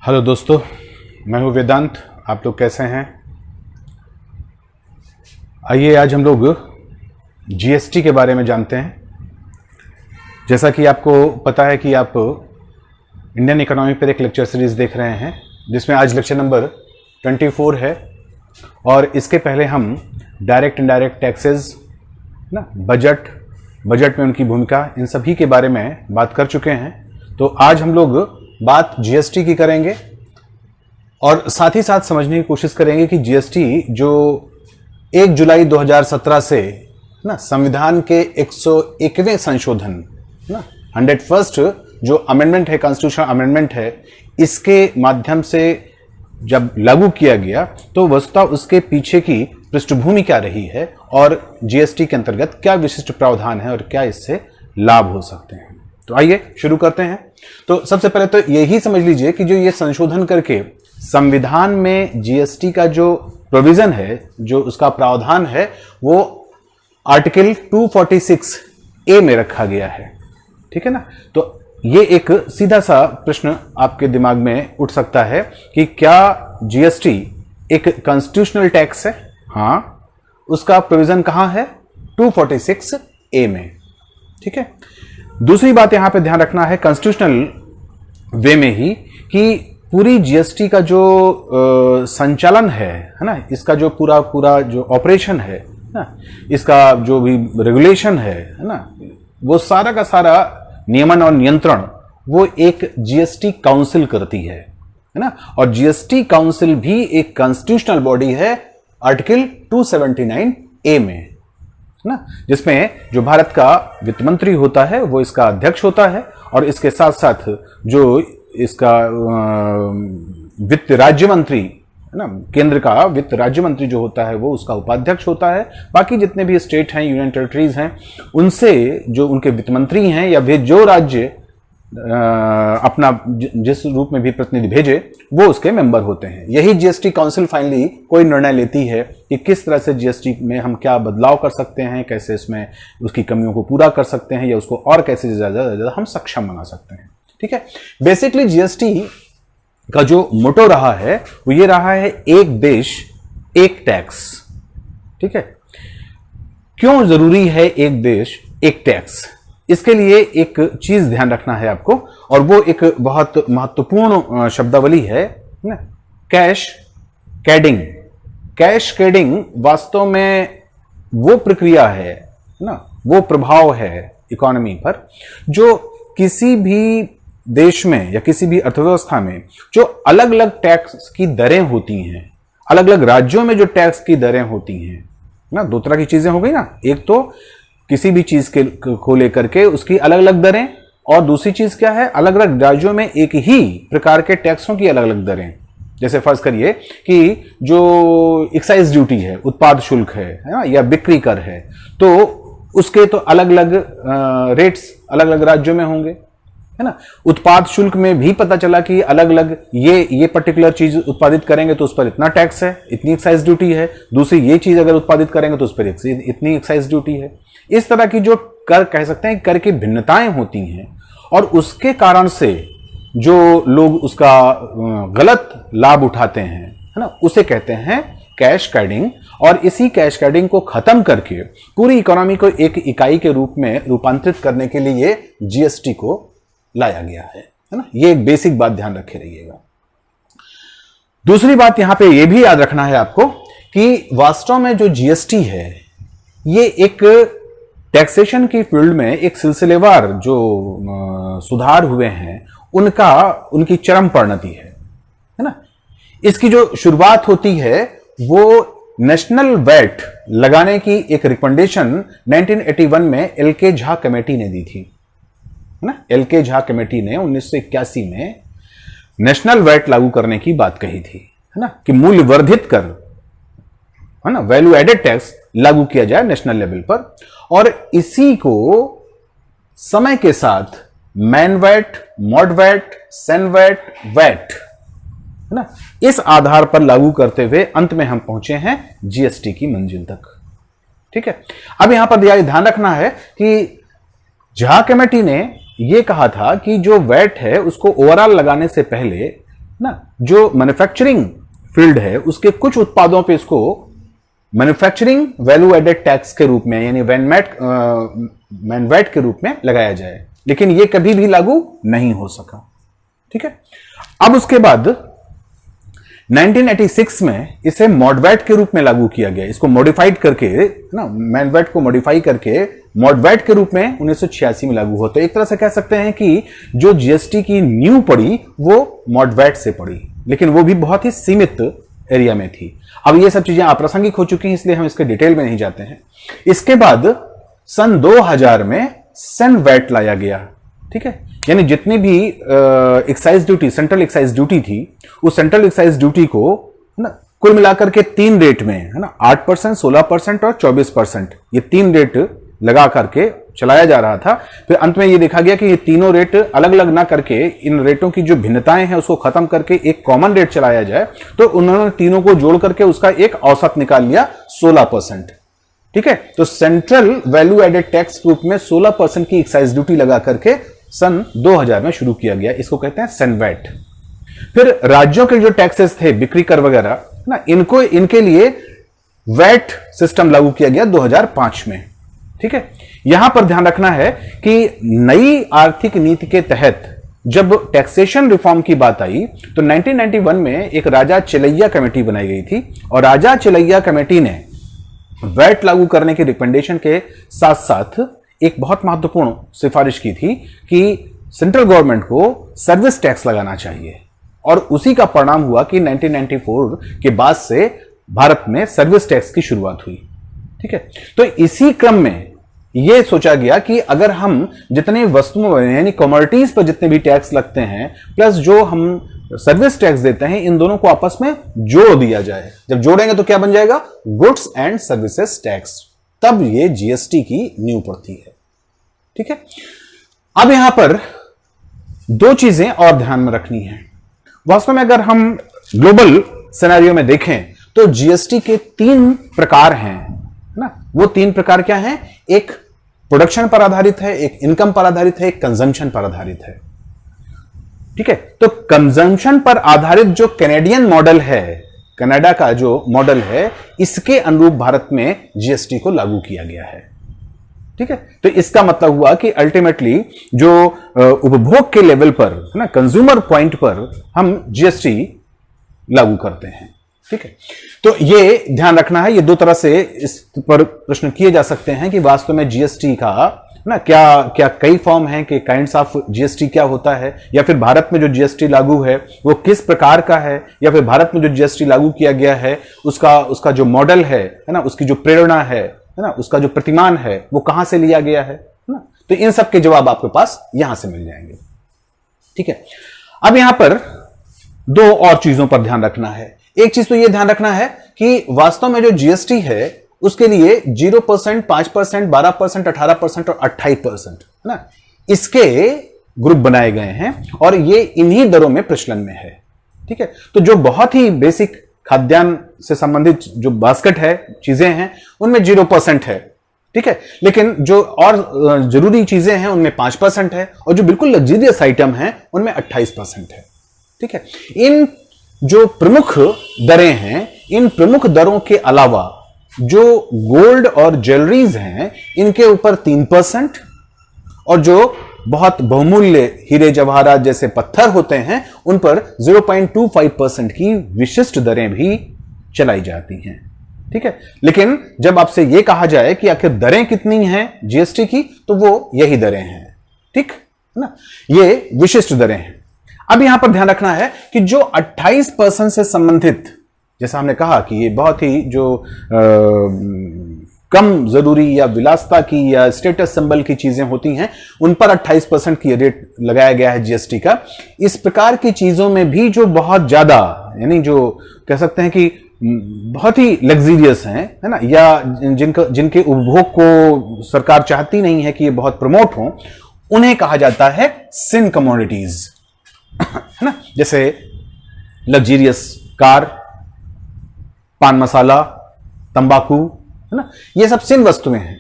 Hello दोस्तों, मैं हूँ वेदांत। आप लोग कैसे हैं? आइए आज हम लोग जीएसटी के बारे में जानते हैं। जैसा कि आपको पता है कि आप इंडियन इकोनॉमी पर एक लेक्चर सीरीज देख रहे हैं, जिसमें आज लेक्चर नंबर 24 है। और इसके पहले हम डायरेक्ट इनडायरेक्ट टैक्सेस ना, बजट में उनकी भूमिका, इन सभी के बारे में बात कर चुके हैं। तो आज हम लोग बात जीएसटी की करेंगे और साथ ही साथ समझने की कोशिश करेंगे कि जीएसटी जो 1 जुलाई 2017 से ना संविधान के 101वें संशोधन ना 101st जो अमेंडमेंट है, कॉन्स्टिट्यूशनल अमेंडमेंट है, इसके माध्यम से जब लागू किया गया तो वस्तुतः उसके पीछे की पृष्ठभूमि क्या रही है और जीएसटी के अंतर्गत क्या विशिष्ट प्रावधान है और क्या इससे लाभ हो सकते हैं। तो आइए शुरू करते हैं। तो सबसे पहले तो यही समझ लीजिए कि जो ये संशोधन करके संविधान में जीएसटी का जो प्रोविजन है, जो उसका प्रावधान है, वो आर्टिकल 246 ए में रखा गया है। ठीक है ना। तो ये एक सीधा सा प्रश्न आपके दिमाग में उठ सकता है कि क्या जीएसटी एक कॉन्स्टिट्यूशनल टैक्स है? हाँ, उसका प्रोविजन कहां है? 246 ए में। ठीक है। दूसरी बात यहां पे ध्यान रखना है कॉन्स्टिट्यूशनल वे में ही कि पूरी जीएसटी का जो संचालन है ना, इसका जो पूरा जो ऑपरेशन है ना, इसका जो भी रेगुलेशन है ना, वो सारा का सारा नियमन और नियंत्रण वो एक जीएसटी काउंसिल करती है ना। और जीएसटी काउंसिल भी एक कॉन्स्टिट्यूशनल बॉडी है आर्टिकल 279 ए में ना, जिसमें जो भारत का वित्त मंत्री होता है वो इसका अध्यक्ष होता है और इसके साथ साथ जो इसका वित्त राज्य मंत्री है ना, केंद्र का वित्त राज्य मंत्री जो होता है वो उसका उपाध्यक्ष होता है। बाकी जितने भी स्टेट हैं, यूनियन टेरिटरीज हैं, उनसे जो उनके वित्त मंत्री हैं या फिर जो राज्य अपना जिस रूप में भी प्रतिनिधि भेजे वो उसके मेंबर होते हैं। यही जीएसटी काउंसिल फाइनली कोई निर्णय लेती है कि किस तरह से जीएसटी में हम क्या बदलाव कर सकते हैं, कैसे इसमें उसकी कमियों को पूरा कर सकते हैं या उसको और कैसे ज्यादा हम सक्षम बना सकते हैं। ठीक है। बेसिकली जीएसटी का जो मोटो रहा है वो ये रहा है, एक देश एक टैक्स। ठीक है। क्यों जरूरी है एक देश एक टैक्स? इसके लिए एक चीज ध्यान रखना है आपको, और वो एक बहुत महत्वपूर्ण शब्दावली है ना, कैश कैडिंग। कैश कैडिंग वास्तव में वो प्रक्रिया है ना, वो प्रभाव है इकोनॉमी पर जो किसी भी देश में या किसी भी अर्थव्यवस्था में जो अलग अलग टैक्स की दरें होती हैं, अलग अलग राज्यों में जो टैक्स की दरें होती हैं ना, दो तरह की चीजें हो गई ना। एक तो किसी भी चीज के को लेकर के उसकी अलग अलग दरें, और दूसरी चीज क्या है, अलग अलग राज्यों में एक ही प्रकार के टैक्सों की अलग अलग दरें। जैसे फर्ज करिए कि जो एक्साइज ड्यूटी है, उत्पाद शुल्क है ना, या बिक्री कर है, तो उसके तो अलग अलग रेट्स अलग अलग राज्यों में होंगे, है ना। उत्पाद शुल्क में भी पता चला कि अलग अलग ये पर्टिकुलर चीज उत्पादित करेंगे तो उस पर इतना टैक्स है, इतनी एक्साइज ड्यूटी है, दूसरी ये चीज अगर उत्पादित करेंगे तो उस पर इतनी एक्साइज ड्यूटी है। इस तरह की जो कर कह सकते हैं कर की भिन्नताएं होती हैं, और उसके कारण से जो लोग उसका गलत लाभ उठाते हैं, है ना, उसे कहते हैं कैश कैडिंग। और इसी कैश कैडिंग को खत्म करके पूरी इकोनॉमी को एक इकाई के रूप में रूपांतरित करने के लिए जीएसटी को लाया गया है ना। ये एक बेसिक बात ध्यान रखे रहिएगा। दूसरी बात यहां पे ये भी याद रखना है आपको कि वास्तव में जो जीएसटी है ये एक टैक्सेशन की फील्ड में एक सिलसिलेवार जो सुधार हुए हैं उनकी चरम परिणति है ना। इसकी जो शुरुआत होती है वो नेशनल वैट लगाने की एक रिकमेंडेशन 1981 में एल.के. झा कमेटी ने दी थी ना। एल.के. झा कमेटी ने 1981 में नेशनल वैट लागू करने की बात कही थी, है ना, कि मूल्य वर्धित कर, है ना, वैल्यू एडेड टैक्स लागू किया जाए नेशनल लेवल पर। और इसी को समय के साथ मैन वैट, मॉड वैट, सेन वैट, वैट, है ना, इस आधार पर लागू करते हुए अंत में हम पहुंचे हैं जीएसटी की मंजिल तक। ठीक है। अब यहां पर यह ध्यान रखना है कि झा कमेटी ने यह कहा था कि जो वैट है उसको ओवरऑल लगाने से पहले ना, जो मैन्युफैक्चरिंग फील्ड है उसके कुछ उत्पादों पे इसको मैन्युफैक्चरिंग वैल्यू एडेड टैक्स के रूप में यानी वैनवैट के रूप में लगाया जाए, लेकिन यह कभी भी लागू नहीं हो सका। ठीक है, अब उसके बाद 1986 में इसे मॉडवैट के रूप में लागू किया गया। इसको मॉडिफाइड करके ना, मैनवैट को मॉडिफाई करके मॉडवैट के रूप में 1986 में लागू होता है। एक तरह से कह सकते हैं कि जो जीएसटी की नींव पड़ी वो मॉडवैट से पड़ी, लेकिन वो भी बहुत ही सीमित एरिया में थी। अब ये सब चीजें अप्रासंगिक हो चुकी हैं, इसलिए हम इसके डिटेल में नहीं जाते हैं। इसके बाद सन 2000 में सेनवैट लाया गया। ठीक है, यानी जितनी भी excise duty, central excise duty थी, उस सेंट्रल एक्साइज ड्यूटी को ना कुल मिलाकर के 3 रेट में, है ना, 8%, 16% और 24%, ये 3 रेट लगा करके चलाया जा रहा था। फिर अंत में ये देखा गया कि ये तीनों रेट अलग अलग ना करके इन रेटों की जो भिन्नताएं हैं उसको खत्म करके एक कॉमन रेट चलाया जाए। तो उन्होंने तीनों को जोड़ करके उसका एक औसत निकाल लिया 16%। ठीक है, तो सेंट्रल वैल्यू एडेड टैक्स रूप में 16% की एक्साइज ड्यूटी लगा करके सन 2000 में शुरू किया गया। इसको कहते हैं सेनवैट। फिर राज्यों के जो टैक्सेस थे, बिक्री कर वगैरह ना, इनके लिए वैट सिस्टम लागू किया गया 2005 में। ठीक है, यहां पर ध्यान रखना है कि नई आर्थिक नीति के तहत जब टैक्सेशन रिफॉर्म की बात आई तो 1991 में एक राजा चेलैया कमेटी बनाई गई थी, और राजा चेलैया कमेटी ने वैट लागू करने की रिकमेंडेशन के साथ साथ एक बहुत महत्वपूर्ण सिफारिश की थी कि सेंट्रल गवर्नमेंट को सर्विस टैक्स लगाना चाहिए। और उसी का परिणाम हुआ कि 1994 के बाद से भारत में सर्विस टैक्स की शुरुआत हुई। ठीक है, तो इसी क्रम में यह सोचा गया कि अगर हम जितने वस्तुओं यानी कमोडिटीज पर जितने भी टैक्स लगते हैं प्लस जो हम सर्विस टैक्स देते हैं, इन दोनों को आपस में जोड़ दिया जाए। जब जोड़ेंगे तो क्या बन जाएगा? Goods and services tax. तब ये जीएसटी की नींव पड़ती है। ठीक है, अब यहां पर 2 चीजें और ध्यान में रखनी है। वास्तव में अगर हम ग्लोबल सिनेरियो में देखें तो जीएसटी के 3 प्रकार हैं ना। वो 3 प्रकार क्या हैं? एक प्रोडक्शन पर आधारित है, एक इनकम पर आधारित है, एक कंजम्पशन पर आधारित है। ठीक है, तो कंजम्पशन पर आधारित जो कैनेडियन मॉडल है, कनाडा का जो मॉडल है, इसके अनुरूप भारत में जीएसटी को लागू किया गया है। ठीक है, तो इसका मतलब हुआ कि अल्टीमेटली जो उपभोग के लेवल पर है ना, कंज्यूमर पॉइंट पर हम जीएसटी लागू करते हैं। ठीक है, तो ये ध्यान रखना है। ये 2 तरह से इस पर प्रश्न किए जा सकते हैं कि वास्तव में जीएसटी का ना क्या कई फॉर्म हैं कि काइंड्स ऑफ जीएसटी क्या होता है, या फिर भारत में जो जीएसटी लागू है वो किस प्रकार का है, या फिर भारत में जो जीएसटी लागू किया गया है उसका जो मॉडल है ना, उसकी जो प्रेरणा है ना, उसका जो प्रतिमान है वो कहां से लिया गया है ना। तो इन सब के जवाब आपके पास यहां से मिल जाएंगे। ठीक है, अब यहां पर 2 और चीजों पर ध्यान रखना है। एक चीज तो यह ध्यान रखना है कि वास्तव में जो जीएसटी है उसके लिए 0%, 5%, 12%, 18% और 28% है ना, इसके ग्रुप बनाए गए हैं और ये इन्हीं दरों में प्रचलन में है। ठीक है, तो जो बहुत ही बेसिक खाद्यान्न से संबंधित जो बास्केट है, चीजें हैं, उनमें 0% है। ठीक है, लेकिन जो और जरूरी चीजें हैं उनमें 5% है, और जो बिल्कुल लग्जरियस आइटम है उनमें 28% है। ठीक है, इन जो प्रमुख दरें हैं, इन प्रमुख दरों के अलावा जो गोल्ड और ज्वेलरीज हैं इनके ऊपर 3%, और जो बहुत बहुमूल्य हीरे जवाहरात जैसे पत्थर होते हैं उन पर 0.25% की विशिष्ट दरें भी चलाई जाती हैं। ठीक है, लेकिन जब आपसे यह कहा जाए कि आखिर दरें कितनी हैं जीएसटी की, तो वो यही दरें हैं। ठीक है ना, ये विशिष्ट दरें हैं। अब यहां पर ध्यान रखना है कि जो 28% से संबंधित, जैसा हमने कहा कि ये बहुत ही जो कम जरूरी या विलासता की या स्टेटस सिंबल की चीजें होती हैं, उन पर 28% की रेट लगाया गया है जीएसटी का। इस प्रकार की चीजों में भी जो बहुत ज्यादा, यानी जो कह सकते हैं कि बहुत ही लग्जरियस हैं, है ना, या जिनके उपभोग को सरकार चाहती नहीं है कि ये बहुत प्रमोट हो, उन्हें कहा जाता है सिन कमोडिटीज, है ना, जैसे लग्जरियस कार, पान मसाला, तंबाकू, है ना, ये सब सिन वस्तुएं हैं।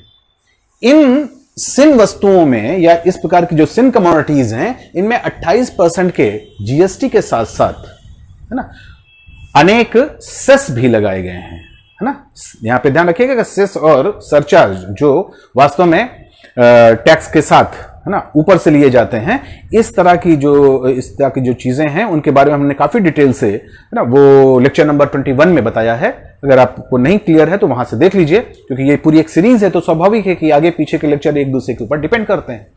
इन सिन वस्तुओं में या इस प्रकार की जो सिन कमोडिटीज हैं, इनमें 28% के जीएसटी के साथ साथ है ना, अनेक सेस भी लगाए गए हैं, है ना। यहां पे ध्यान रखिएगा कि सेस और सरचार्ज जो वास्तव में टैक्स के साथ, है ना, ऊपर से लिए जाते हैं, इस तरह की जो चीजें हैं उनके बारे में हमने काफी डिटेल से, है ना, वो लेक्चर नंबर 21 में बताया है। अगर आपको नहीं क्लियर है तो वहां से देख लीजिए, क्योंकि ये पूरी एक सीरीज है तो स्वाभाविक है कि आगे पीछे के लेक्चर एक दूसरे के ऊपर डिपेंड करते हैं।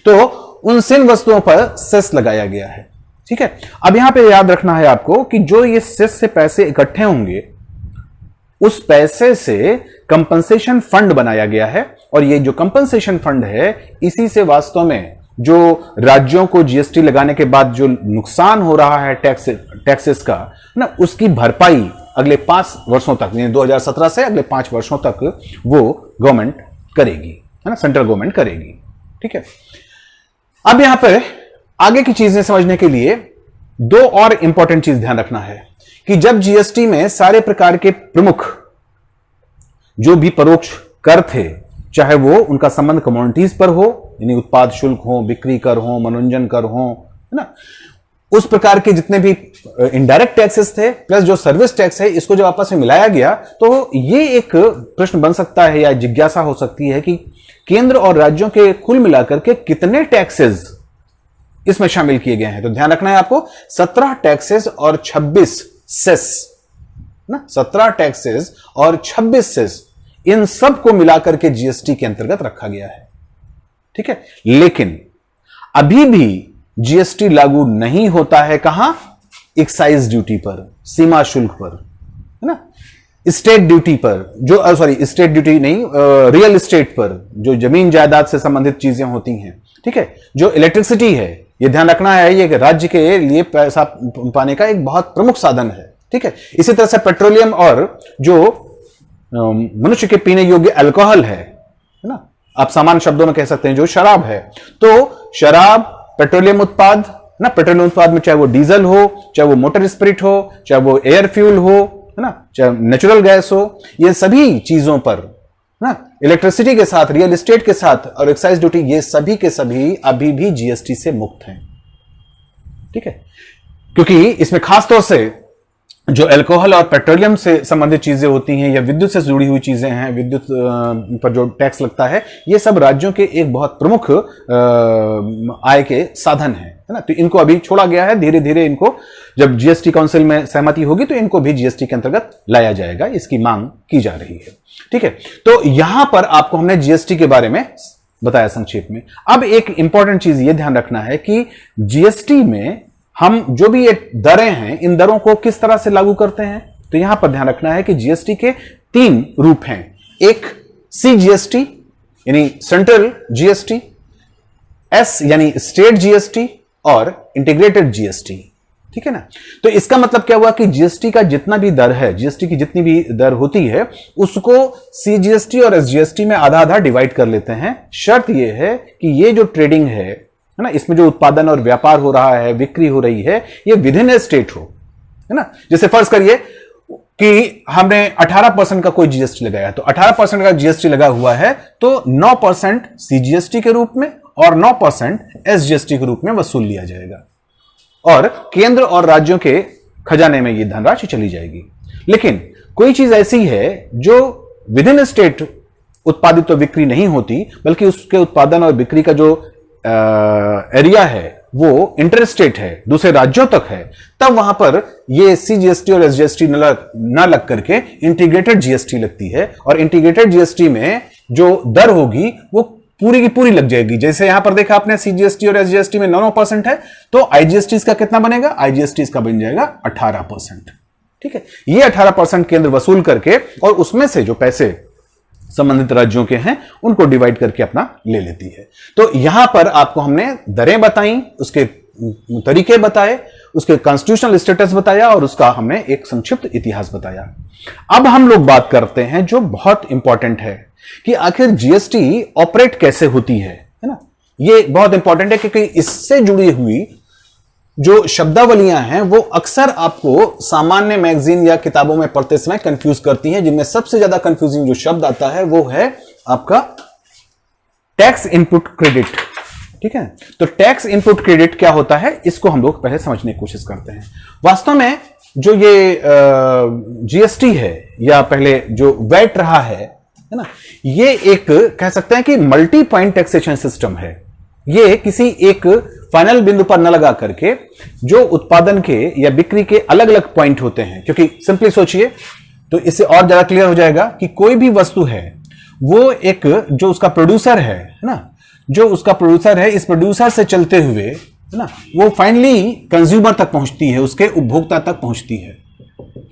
तो उन सिन वस्तुओं पर सेस लगाया गया है, ठीक है। अब यहां पे याद रखना है आपको कि जो ये सेस से पैसे इकट्ठे होंगे, उस पैसे से कंपनसेशन फंड बनाया गया है, और ये जो कंपनसेशन फंड है, इसी से वास्तव में जो राज्यों को जीएसटी लगाने के बाद जो नुकसान हो रहा है टैक्सेस का, ना, उसकी भरपाई अगले 5 वर्षों तक, यानी 2017 से अगले 5 वर्षों तक वो गवर्नमेंट करेगी, है ना, सेंट्रल गवर्नमेंट करेगी, ठीक है। अब यहां पर आगे की चीजें समझने के लिए दो और इंपॉर्टेंट चीज ध्यान रखना है कि जब जीएसटी में सारे प्रकार के प्रमुख जो भी परोक्ष कर थे, चाहे वो उनका संबंध कमोडिटीज पर हो, यानी उत्पाद शुल्क हो, बिक्री कर हो, मनोरंजन कर हो, है ना, उस प्रकार के जितने भी इनडायरेक्ट टैक्सेस थे प्लस जो सर्विस टैक्स है, इसको जब आपस में मिलाया गया तो ये एक प्रश्न बन सकता है या जिज्ञासा हो सकती है कि केंद्र और राज्यों के कुल मिलाकर के कितने टैक्सेस इसमें शामिल किए गए हैं। तो ध्यान रखना है आपको, 17 टैक्सेस और 26 सेस ना, 17 टैक्सेस और 26 सेस, इन सब को मिलाकर के जीएसटी के अंतर्गत रखा गया है, ठीक है। लेकिन अभी भी जीएसटी लागू नहीं होता है कहां? एक्साइज ड्यूटी पर, सीमा शुल्क पर, है ना, स्टेट ड्यूटी पर, जो स्टेट ड्यूटी नहीं, रियल एस्टेट पर, जो जमीन जायदाद से संबंधित चीजें होती हैं, ठीक है। जो इलेक्ट्रिसिटी है, यह ध्यान रखना है, ये राज्य के लिए पैसा पाने का एक बहुत प्रमुख साधन है, ठीक है। इसी तरह से पेट्रोलियम और जो मनुष्य के पीने योग्य अल्कोहल है ना, आप सामान्य शब्दों में कह सकते हैं जो शराब है, तो शराब, पेट्रोलियम उत्पाद ना, पेट्रोलियम उत्पाद में चाहे वो डीजल हो, चाहे वो मोटर स्पिरिट हो, चाहे वो एयर फ्यूल हो, है ना, चाहे नेचुरल गैस हो, ये सभी चीजों पर ना, इलेक्ट्रिसिटी के साथ, रियल एस्टेट के साथ और एक्साइज ड्यूटी, ये सभी के सभी अभी भी जीएसटी से मुक्त हैं, ठीक है। क्योंकि इसमें खासतौर से जो अल्कोहल और पेट्रोलियम से संबंधित चीजें होती हैं या विद्युत से जुड़ी हुई चीजें हैं, विद्युत पर जो टैक्स लगता है, ये सब राज्यों के एक बहुत प्रमुख आय के साधन हैं, है ना। तो इनको अभी छोड़ा गया है, धीरे धीरे इनको जब जीएसटी काउंसिल में सहमति होगी तो इनको भी जीएसटी के अंतर्गत लाया जाएगा, इसकी मांग की जा रही है, ठीक है। तो यहां पर आपको हमने जीएसटी के बारे में बताया संक्षेप में। अब एक इंपॉर्टेंट चीज ये ध्यान रखना है कि जीएसटी में हम जो भी ये दरें हैं, इन दरों को किस तरह से लागू करते हैं। तो यहां पर ध्यान रखना है कि जीएसटी के 3 रूप हैं, एक सीजीएसटी यानी सेंट्रल जीएसटी, एस यानी स्टेट जीएसटी और इंटीग्रेटेड जीएसटी, ठीक है ना। तो इसका मतलब क्या हुआ कि जीएसटी का जितना भी दर है, जीएसटी की जितनी भी दर होती है, उसको सीजीएसटी और एसजीएसटी में आधा आधा डिवाइड कर लेते हैं। शर्त यह है कि ये जो ट्रेडिंग है ना, इसमें जो उत्पादन और व्यापार हो रहा है, बिक्री हो रही है, ये विद इन ए स्टेट हो, है ना। जैसे फर्ज करिए कि हमने 18% का कोई जीएसटी लगाया, तो 18% का जीएसटी लगा हुआ है, तो 9% सीजीएसटी के रूप में और 9% एसजीएसटी के रूप में वसूल लिया जाएगा, और केंद्र और राज्यों के खजाने में ये धनराशि चली जाएगी। लेकिन कोई चीज ऐसी है जो विद इन स्टेट उत्पादित तो बिक्री नहीं होती, बल्कि उसके उत्पादन और बिक्री का जो एरिया है वो इंटर स्टेट है, दूसरे राज्यों तक है, तब वहां पर ये सीजीएसटी और एसजीएसटी न लग करके इंटीग्रेटेड जीएसटी लगती है, और इंटीग्रेटेड जीएसटी में जो दर होगी वो पूरी की पूरी लग जाएगी। जैसे यहां पर देखा आपने, सीजीएसटी और एसजीएसटी में 9% है, तो आईजीएसटी का कितना बनेगा? आईजीएसटी का बन जाएगा 18%, ठीक है। ये 18% केंद्र वसूल करके और उसमें से जो पैसे संबंधित राज्यों के हैं उनको डिवाइड करके अपना ले लेती है। तो यहां पर आपको हमने दरें बताई, उसके तरीके बताए, उसके कॉन्स्टिट्यूशनल स्टेटस बताया और उसका हमने एक संक्षिप्त इतिहास बताया। अब हम लोग बात करते हैं जो बहुत इंपॉर्टेंट है कि आखिर जीएसटी ऑपरेट कैसे होती है ना। ये बहुत इंपॉर्टेंट है क्योंकि इससे जुड़ी हुई जो शब्दावलियां हैं वो अक्सर आपको सामान्य मैगजीन या किताबों में पढ़ते समय कंफ्यूज करती हैं, जिनमें सबसे ज्यादा कंफ्यूजिंग जो शब्द आता है वो है आपका टैक्स इनपुट क्रेडिट, ठीक है। तो टैक्स इनपुट क्रेडिट क्या होता है, इसको हम लोग पहले समझने की कोशिश करते हैं। वास्तव में जो ये जीएसटी है या पहले जो वैट रहा है ना, ये एक कह सकते हैं कि मल्टी पॉइंट टैक्सेशन सिस्टम है। ये किसी एक फाइनल बिंदु पर न लगा करके जो उत्पादन के या बिक्री के अलग अलग पॉइंट होते हैं, क्योंकि सिंपली सोचिए तो इससे और ज्यादा क्लियर हो जाएगा कि कोई भी वस्तु है वो एक जो उसका प्रोड्यूसर है ना, जो उसका प्रोड्यूसर है, इस प्रोड्यूसर से चलते हुए है ना वो फाइनली कंज्यूमर तक पहुंचती है, उसके उपभोक्ता तक पहुंचती है।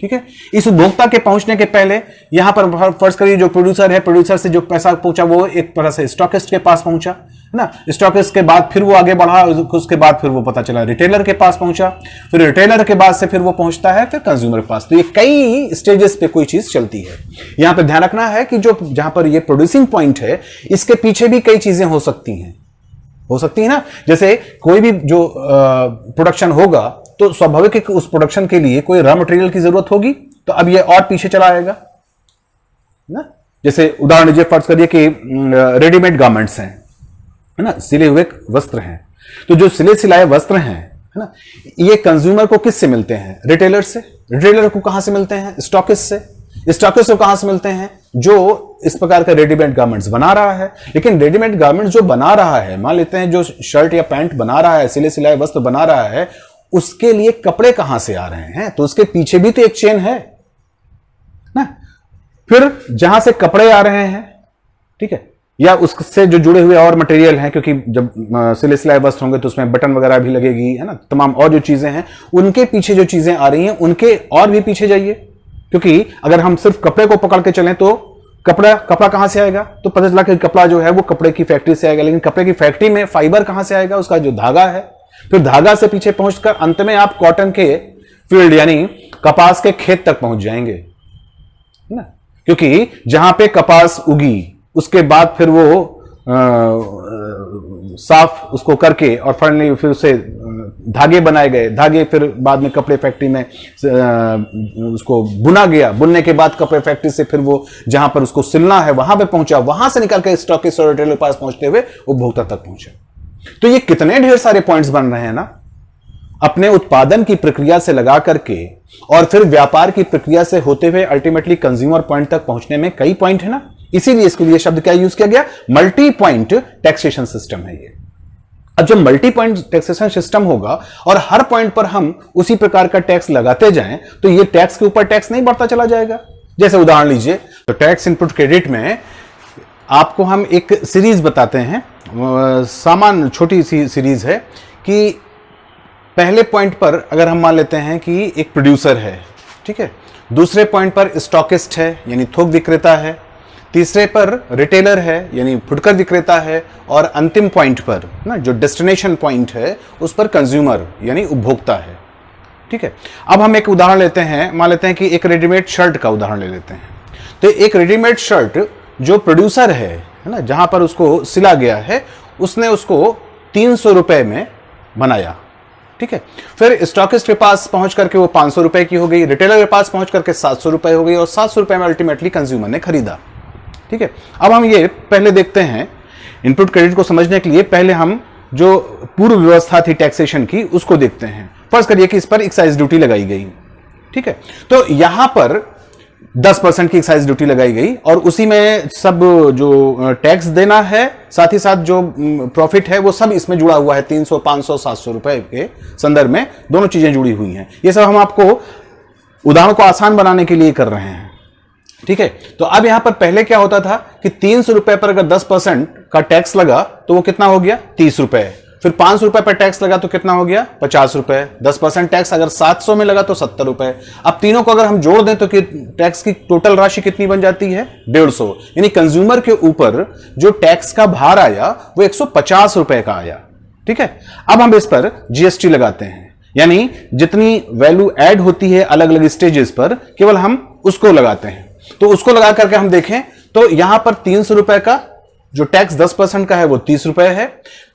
ठीक है, इस उपभोक्ता के पहुंचने के पहले यहां पर फर्ज करिए जो प्रोड्यूसर है, प्रोड्यूसर से जो पैसा पहुंचा वो एक तरह से स्टॉकिस्ट के पास पहुंचा है ना, स्टॉकिस्ट के बाद फिर वो आगे बढ़ा, उसके बाद फिर वो पता चला रिटेलर के पास पहुंचा, फिर रिटेलर के बाद से फिर वो पहुंचता है फिर कंज्यूमर के पास। तो ये कई स्टेजेस पे कोई चीज चलती है। यहां पे ध्यान रखना है कि जो जहां पर ये प्रोड्यूसिंग पॉइंट है इसके पीछे भी कई चीजें हो सकती है ना। जैसे कोई भी जो प्रोडक्शन होगा तो स्वाभाविक है कि उस प्रोडक्शन के लिए कोई रॉ मटेरियल की जरूरत होगी, तो अब ये और पीछे चला आएगा ना। जैसे उदाहरण लीजिए, फर्ज करिए कि रेडीमेड गारमेंट्स हैं, है ना, सिले हुए वस्त्र हैं। तो जो सिले सिलाए वस्त्र हैं, है ना, ये कंज्यूमर को किससे मिलते हैं? रिटेलर से। रिटेलर को कहां से मिलते हैं? स्टॉकिस्ट से। स्टॉकिस्ट को कहां से मिलते हैं? जो इस प्रकार का रेडीमेड गारमेंट्स बना रहा है। लेकिन रेडीमेड गारमेंट्स जो बना रहा है, मान लेते हैं जो शर्ट या पैंट बना रहा है, सिले सिलाए वस्त्र बना रहा है, उसके लिए कपड़े कहां से आ रहे हैं? तो उसके पीछे भी तो एक चेन है ना। फिर जहां से कपड़े आ रहे हैं, ठीक है, या उससे जो जुड़े हुए और मटेरियल हैं, क्योंकि जब सिले सिलाए वस्त्र होंगे तो उसमें बटन वगैरह भी लगेगी, है ना, तमाम और जो चीजें हैं उनके पीछे जो चीजें आ रही हैं उनके और भी पीछे जाइए। क्योंकि अगर हम सिर्फ कपड़े को पकड़ के चलें तो कपड़ा कहां से आएगा? तो पता चला कि कपड़ा जो है वो कपड़े की फैक्ट्री से आएगा, लेकिन कपड़े की फैक्ट्री में फाइबर कहां से आएगा? उसका जो धागा है। फिर धागा से पीछे पहुंचकर अंत में आप कॉटन के फील्ड यानी कपास के खेत तक पहुंच जाएंगे, है ना। क्योंकि जहां पे कपास उगी उसके बाद फिर वो साफ उसको करके और फाइनली फिर उसे धागे बनाए गए, धागे फिर बाद में कपड़े फैक्ट्री में उसको बुना गया, बुनने के बाद कपड़े फैक्ट्री से फिर वो जहां पर उसको सिलना है वहां पे पहुंचा, वहां से निकल के स्टॉकिस्ट और रिटेलर के पास पहुंचते हुए उपभोक्ता तक पहुंचे। तो ये कितने ढेर सारे पॉइंट्स बन रहे हैं ना, अपने उत्पादन की प्रक्रिया से लगा करके और फिर व्यापार की प्रक्रिया से होते हुए अल्टीमेटली कंज्यूमर पॉइंट तक पहुंचने में कई पॉइंट है ना। इसीलिए इसके लिए शब्द क्या यूज किया गया? मल्टी पॉइंट टैक्सेशन सिस्टम है ये। अब जब मल्टी पॉइंट टैक्सेशन सिस्टम होगा और हर पॉइंट पर हम उसी प्रकार का टैक्स लगाते जाएं तो ये टैक्स के ऊपर टैक्स नहीं बढ़ता चला जाएगा। जैसे उदाहरण लीजिए, तो टैक्स इनपुट क्रेडिट में आपको हम एक सीरीज बताते हैं, सामान्य छोटी सी सीरीज है कि पहले पॉइंट पर अगर हम मान लेते हैं कि एक प्रोड्यूसर है, ठीक है, दूसरे पॉइंट पर स्टॉकिस्ट है यानी थोक विक्रेता है, तीसरे पर रिटेलर है यानी फुटकर विक्रेता है, और अंतिम पॉइंट पर ना जो डेस्टिनेशन पॉइंट है उस पर कंज्यूमर यानी उपभोक्ता है। ठीक है, अब हम एक उदाहरण लेते हैं, मान लेते हैं कि एक रेडीमेड शर्ट का उदाहरण ले लेते हैं। तो एक रेडीमेड शर्ट जो प्रोड्यूसर है ना, जहां पर उसको सिला गया है, उसने उसको 300 रुपए में बनाया, ठीक है। फिर स्टॉकिस्ट के पास पहुंच करके वो 500 रुपए की हो गई, रिटेलर के पास पहुंच करके 700 रुपए हो गई, और 700 रुपए में अल्टीमेटली कंज्यूमर ने खरीदा। ठीक है, अब हम ये पहले देखते हैं इनपुट क्रेडिट को समझने के लिए पहले हम जो पूर्व व्यवस्था थी टैक्सेशन की उसको देखते हैं। फर्ज करिए कि इस पर एक्साइज ड्यूटी लगाई गई, ठीक है, तो यहां पर 10% की एक्साइज ड्यूटी लगाई गई और उसी में सब जो टैक्स देना है साथ ही साथ जो प्रॉफिट है वो सब इसमें जुड़ा हुआ है। 300, 500, 700 रुपए के संदर्भ में दोनों चीजें जुड़ी हुई हैं। ये सब हम आपको उदाहरण को आसान बनाने के लिए कर रहे हैं, ठीक है। तो अब यहां पर पहले क्या होता था कि 300 रुपए पर अगर 10% का टैक्स लगा तो वो कितना हो गया? 30 रुपए। फिर 500 रुपए पर टैक्स लगा तो कितना हो गया? 50 रुपए। 10% टैक्स अगर 700 में लगा तो 70 रुपए। अब तीनों को अगर हम जोड़ दें तो टैक्स की टोटल राशि कितनी बन जाती है? 150। यानी कंज्यूमर के ऊपर जो टैक्स का भार आया वो 150 रुपए का आया, ठीक है। अब हम इस पर जीएसटी लगाते हैं, यानी जितनी वैल्यू ऐड होती है अलग अलग स्टेजेस पर केवल हम उसको लगाते हैं। तो उसको लगा करके हम देखें तो यहां पर 300 रुपए का जो टैक्स 10% का है वो 30 रुपए है।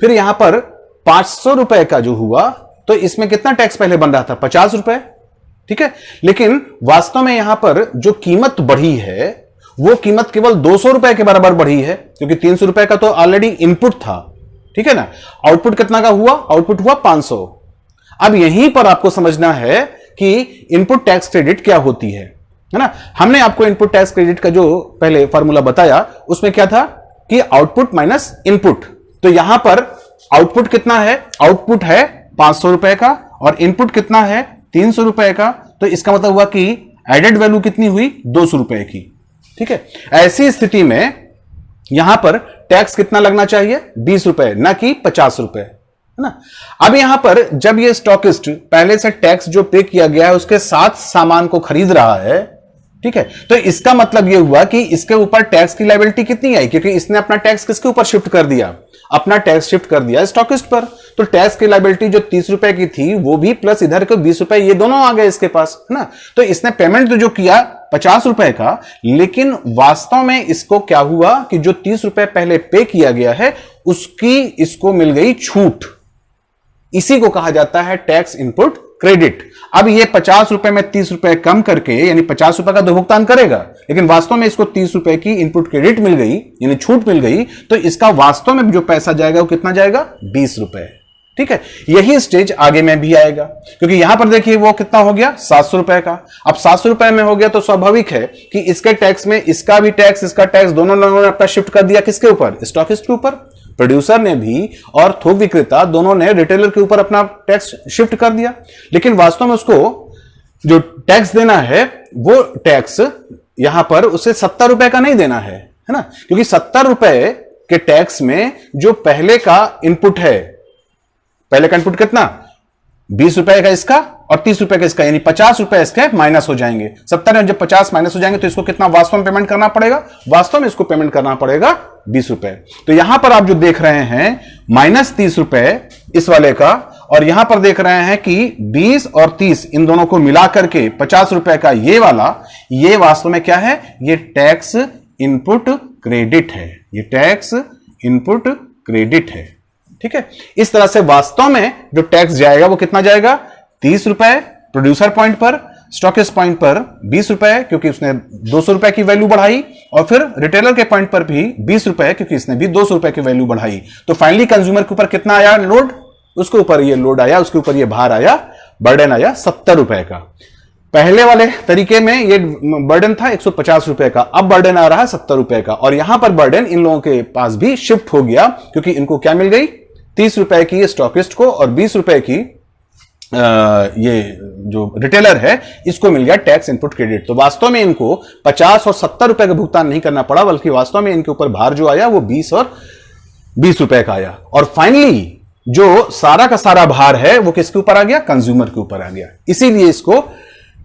फिर यहां पर 500 रुपए का जो हुआ तो इसमें कितना टैक्स पहले बन रहा था? 50 रुपए, ठीक है। लेकिन वास्तव में यहां पर जो कीमत बढ़ी है वो कीमत केवल 200 रुपए के बराबर बढ़ी है, क्योंकि 300 रुपए का तो ऑलरेडी इनपुट था, ठीक है ना। आउटपुट कितना का हुआ? आउटपुट हुआ 500। अब यहीं पर आपको समझना है कि इनपुट टैक्स क्रेडिट क्या होती है ना। हमने आपको इनपुट टैक्स क्रेडिट का जो पहले फॉर्मूला बताया उसमें क्या था कि आउटपुट माइनस इनपुट। तो यहां पर आउटपुट कितना है, आउटपुट है 500 रुपए का और इनपुट कितना है 300 रुपए का। तो इसका मतलब हुआ कि एडेड वैल्यू कितनी हुई 200 रुपए की। ठीक है, ऐसी स्थिति में यहां पर टैक्स कितना लगना चाहिए 20 रुपए, ना कि 50 रुपए, है ना। अब यहां पर जब ये स्टॉकिस्ट पहले से टैक्स जो पे किया गया है उसके साथ सामान को खरीद रहा है, ठीक है, तो इसका मतलब यह हुआ कि इसके ऊपर टैक्स की लायबिलिटी कितनी आई, क्योंकि इसने अपना टैक्स किसके ऊपर शिफ्ट कर दिया, अपना टैक्स शिफ्ट कर दिया स्टॉकिस्ट पर। तो टैक्स की लायबिलिटी जो 30 रुपए की थी वो भी प्लस इधर के 20 रुपए, ये दोनों आ गए इसके पास, है ना। तो इसने पेमेंट तो जो किया 50 रुपए का, लेकिन वास्तव में इसको क्या हुआ कि जो 30 रुपए पहले पे किया गया है उसकी इसको मिल गई छूट। इसी को कहा जाता है टैक्स इनपुट क्रेडिट। अब ये 50 रुपए में 30 रुपए कम करके यानी 50 रुपए का तो भुगतान करेगा, लेकिन वास्तव में इसको 30 रुपए की इनपुट क्रेडिट मिल गई यानी छूट मिल गई। तो इसका वास्तव में जो पैसा जाएगा वो कितना जाएगा 20 रुपए। ठीक है, यही स्टेज आगे में भी आएगा, क्योंकि यहां पर देखिए वो कितना हो गया 700 रुपए का। अब 700 रुपए में हो गया तो स्वाभाविक है कि इसके टैक्स में इसका भी टैक्स इसका टैक्स दोनों लोगों ने अपना शिफ्ट कर दिया किसके ऊपर, स्टॉकिस्ट के ऊपर। प्रोड्यूसर ने भी और थोक विक्रेता दोनों ने रिटेलर के ऊपर अपना टैक्स शिफ्ट कर दिया, लेकिन वास्तव में उसको जो टैक्स देना है वो टैक्स यहां पर उसे 70 रुपए का नहीं देना है ना, क्योंकि 70 रुपए के टैक्स में जो पहले का इनपुट है, पहले का इनपुट कितना 20 रुपए का इसका और 30 रुपए का इसका, यानी 50 रुपए इसके माइनस हो जाएंगे। 70 में जब 50 माइनस हो जाएंगे तो इसको कितना वास्तव में पेमेंट करना पड़ेगा, वास्तव में इसको पेमेंट करना पड़ेगा 20 रुपए। तो यहां पर आप जो देख रहे हैं माइनस 30 रुपए इस वाले का, और यहां पर देख रहे हैं कि 20 और 30 इन दोनों को मिलाकर के 50 रुपए का ये वाला, ये वास्तव में क्या है, ये टैक्स इनपुट क्रेडिट है, ये टैक्स इनपुट क्रेडिट है। ठीक है, इस तरह से वास्तव में जो टैक्स जाएगा वो कितना जाएगा 30 रुपए प्रोड्यूसर पॉइंट पर, स्टॉकिस्ट पॉइंट पर 20 रुपए क्योंकि उसने 200 रुपए की वैल्यू बढ़ाई, और फिर रिटेलर के पॉइंट पर भी 20 रुपए क्योंकि इसने भी 200 रुपए की वैल्यू बढ़ाई। तो फाइनली कंज्यूमर के ऊपर कितना आया लोड, उसके ऊपर ये लोड आया, उसके ऊपर ये भार आया, बर्डन आया 70 रुपए का। पहले वाले तरीके में ये बर्डन था 150 रुपए का, अब बर्डन आ रहा है 70 रुपए का, और यहां पर बर्डन इन लोगों के पास भी शिफ्ट हो गया क्योंकि इनको क्या मिल गई 30 रुपए की स्टॉकिस्ट को और 20 रुपए की ये जो रिटेलर है इसको मिल गया टैक्स इनपुट क्रेडिट। तो वास्तव में इनको 50 और 70 रुपए का भुगतान नहीं करना पड़ा, बल्कि वास्तव में इनके ऊपर भार जो आया वो 20 और 20 रुपए का आया। और फाइनली जो सारा का सारा भार है वो किसके ऊपर आ गया, कंज्यूमर के ऊपर आ गया। इसीलिए इसको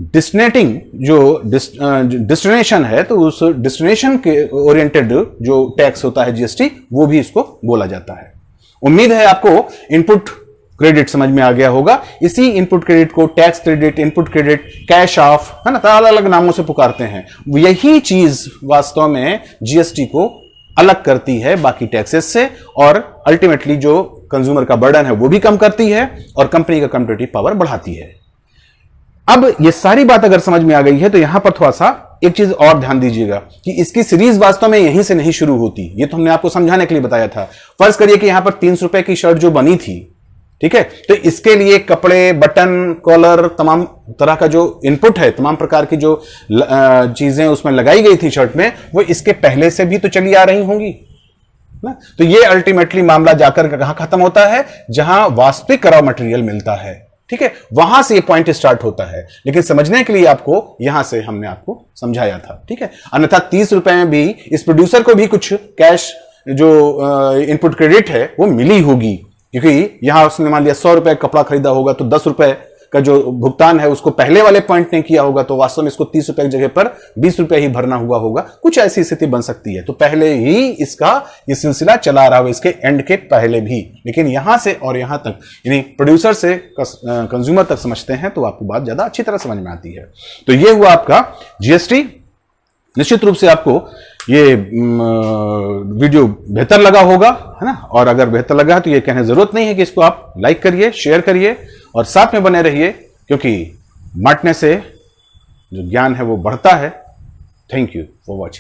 डिस्टिनेटिंग जो डिस्टिनेशन है, तो उस डिस्टिनेशन के ओरिएंटेड जो टैक्स होता है जीएसटी, वो भी इसको बोला जाता है। उम्मीद है आपको इनपुट क्रेडिट समझ में आ गया होगा। इसी इनपुट क्रेडिट को tax credit, input credit, cash of, है ना, अलग अलग नामों से पुकारते हैं। यही चीज वास्तव में जीएसटी को अलग करती है बाकी टैक्सेस से, और अल्टीमेटली जो कंज्यूमर का बर्डन है वो भी कम करती है और कंपनी का कॉम्पिटिटिव पावर बढ़ाती है। अब ये सारी बात अगर समझ में आ गई है तो यहां पर थोड़ा सा एक चीज और ध्यान दीजिएगा कि इसकी सीरीज वास्तव में यहीं से नहीं शुरू होती। ये तो हमने आपको समझाने के लिए बताया था। फर्ज करिए कि यहां पर 300 रुपए की शर्ट जो बनी थी, ठीक है, तो इसके लिए कपड़े, बटन, कॉलर, तमाम तरह का जो इनपुट है, तमाम प्रकार की जो चीजें उसमें लगाई गई थी शर्ट में, वो इसके पहले से भी तो चली आ रही होंगी ना। तो ये अल्टीमेटली मामला जाकर कहां खत्म होता है, जहां वास्तविक रॉ मटेरियल मिलता है। ठीक है, वहां से ये पॉइंट स्टार्ट होता है, लेकिन समझने के लिए आपको यहां से हमने आपको समझाया था। ठीक है, अन्यथा 30 रुपए में भी इस प्रोड्यूसर को भी कुछ कैश जो इनपुट क्रेडिट है वो मिली होगी, क्योंकि यहां उसने मान लिया 100 रुपए कपड़ा खरीदा होगा तो 10 रुपए का जो भुगतान है उसको पहले वाले पॉइंट ने किया होगा, तो वास्तव में इसको 30 रुपए की जगह पर 20 रुपए ही भरना हुआ होगा। कुछ ऐसी स्थिति बन सकती है। तो पहले ही इसका ये सिलसिला चला रहा होगा, इसके एंड के पहले भी। लेकिन यहां से और यहां तक, यानी प्रोड्यूसर से कंज्यूमर तक समझते हैं तो आपको बात ज्यादा अच्छी तरह समझ में आती है। तो ये हुआ आपका जीएसटी। निश्चित रूप से आपको ये वीडियो बेहतर लगा होगा, है ना, और अगर बेहतर लगा है तो ये कहने जरूरत नहीं है कि इसको आप लाइक करिए, शेयर करिए और साथ में बने रहिए, क्योंकि बांटने से जो ज्ञान है वो बढ़ता है। Thank you for watching.